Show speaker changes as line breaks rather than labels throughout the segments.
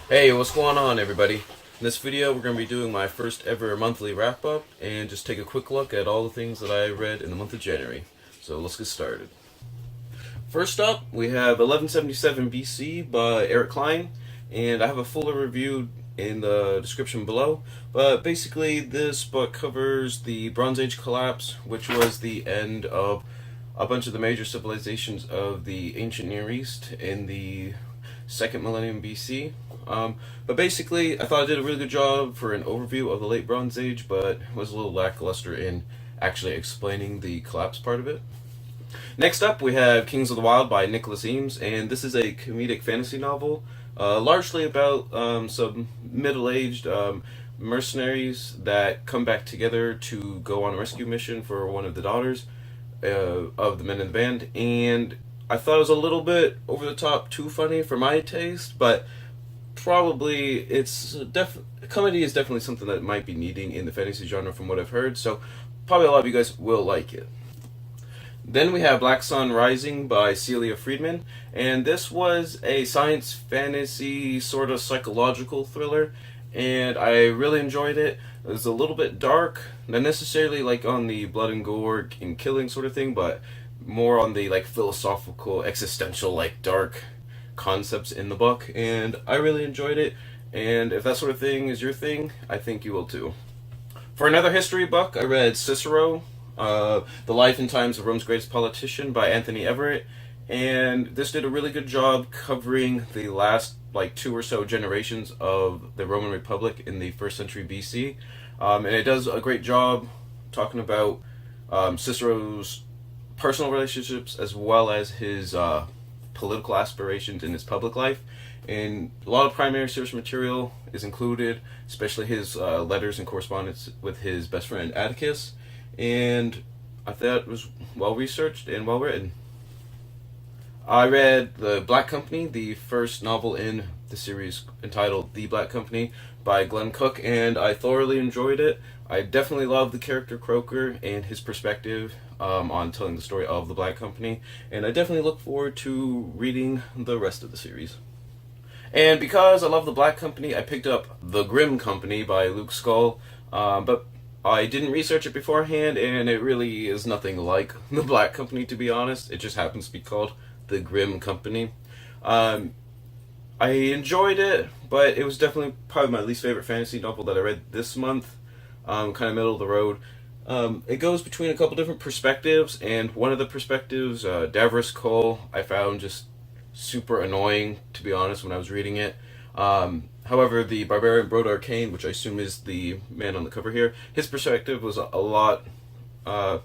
Hey, what's going on, everybody? In this video, we're going to be doing my first ever monthly wrap-up and just take a quick look at all the things that I read in the month of January. So let's get started. First up, we have 1177 BC by Eric Klein, and I have a fuller review in the description below. But basically, this book covers the Bronze Age collapse, which was the end of a bunch of the major civilizations of the ancient Near East in the second millennium BC. But basically, I thought I did a really good job for an overview of the late Bronze Age, but was a little lackluster in actually explaining the collapse part of it. Next up, we have Kings of the Wild by Nicholas Eames, and this is a comedic fantasy novel, largely about some middle-aged mercenaries that come back together to go on a rescue mission for one of the daughters of the men in the band. And I thought it was a little bit over the top, too funny for my taste, but probably comedy is definitely something that might be needing in the fantasy genre from what I've heard. So probably a lot of you guys will like it. Then we have Black Sun Rising by Celia Friedman, and this was a science fantasy sort of psychological thriller, and I really enjoyed it. It was a little bit dark, not necessarily like on the blood and gore and killing sort of thing, but more on the like philosophical, existential, like dark concepts in the book, and I really enjoyed it. And if that sort of thing is your thing, I think you will too. For another history book, I read Cicero, The Life and Times of Rome's Greatest Politician by Anthony Everett, and this did a really good job covering the last like two or so generations of the Roman Republic in the first century BC, and it does a great job talking about Cicero's personal relationships as well as his political aspirations in his public life. And a lot of primary source material is included, especially his letters and correspondence with his best friend Atticus. And I thought it was well researched and well written. I read The Black Company, the first novel in the series entitled The Black Company by Glenn Cook, and I thoroughly enjoyed it. I definitely love the character Croker and his perspective on telling the story of the Black Company, and I definitely look forward to reading the rest of the series. And because I love The Black Company, I picked up The Grim Company by Luke Scull, but I didn't research it beforehand, and it really is nothing like The Black Company, to be honest. It just happens to be called The Grim Company. I enjoyed it, but it was definitely probably my least favorite fantasy novel that I read this month. Kind of middle of the road. It goes between a couple different perspectives, and one of the perspectives, Davros Cole, I found just super annoying, to be honest, when I was reading it. However, the Barbarian Broad Arcane, which I assume is the man on the cover here, his perspective was was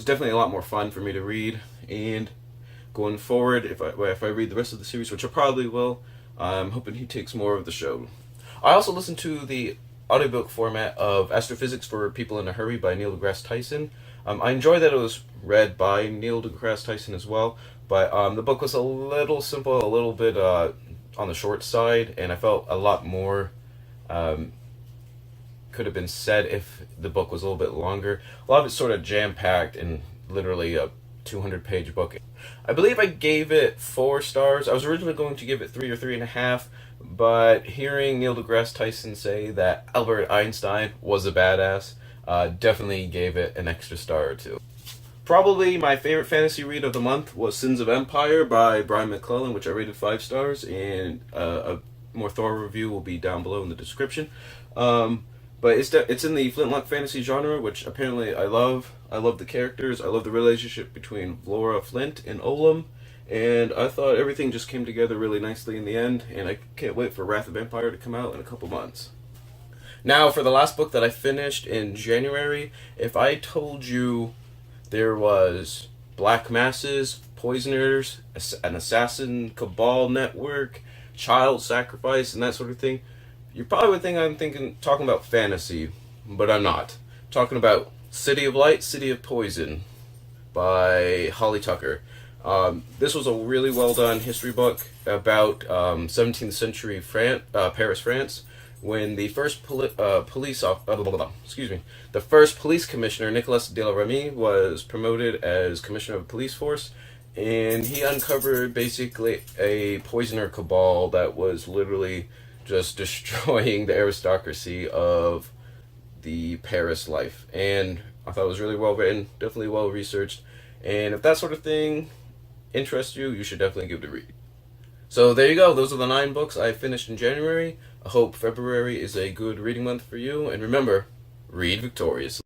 definitely a lot more fun for me to read. And going forward, if I read the rest of the series, which I probably will, I'm hoping he takes more of the show. I also listened to the audiobook format of Astrophysics for People in a Hurry by Neil deGrasse Tyson. I enjoyed that it was read by Neil deGrasse Tyson as well, but the book was a little simple, a little bit on the short side, and I felt a lot more could have been said if the book was a little bit longer. A lot of it's sort of jam-packed and literally a 200-page book. I believe I gave it 4 stars. I was originally going to give it 3 or 3.5, but hearing Neil deGrasse Tyson say that Albert Einstein was a badass definitely gave it an extra star or two. Probably my favorite fantasy read of the month was Sins of Empire by Brian McClellan, which I rated 5 stars, and a more thorough review will be down below in the description. But it's in the flintlock fantasy genre, which apparently I love. I love the characters. I love the relationship between Laura Flint and Olam, and I thought everything just came together really nicely in the end. And I can't wait for Wrath of Empire to come out in a couple months. Now, for the last book that I finished in January, if I told you there was black masses, poisoners, an assassin cabal network, child sacrifice, and that sort of thing, you probably would think I'm talking about fantasy, but I'm not. I'm talking about City of Light, City of Poison by Holly Tucker. This was a really well done history book about 17th century Paris, France, when the first the first police commissioner, Nicolas de la Remy, was promoted as commissioner of the police force, and he uncovered basically a poisoner cabal that was literally just destroying the aristocracy of the Paris life. And I thought it was really well written, definitely well researched. And if that sort of thing interests you, you should definitely give it a read. So there you go. Those are the 9 books I finished in January. I hope February is a good reading month for you. And remember, read victoriously.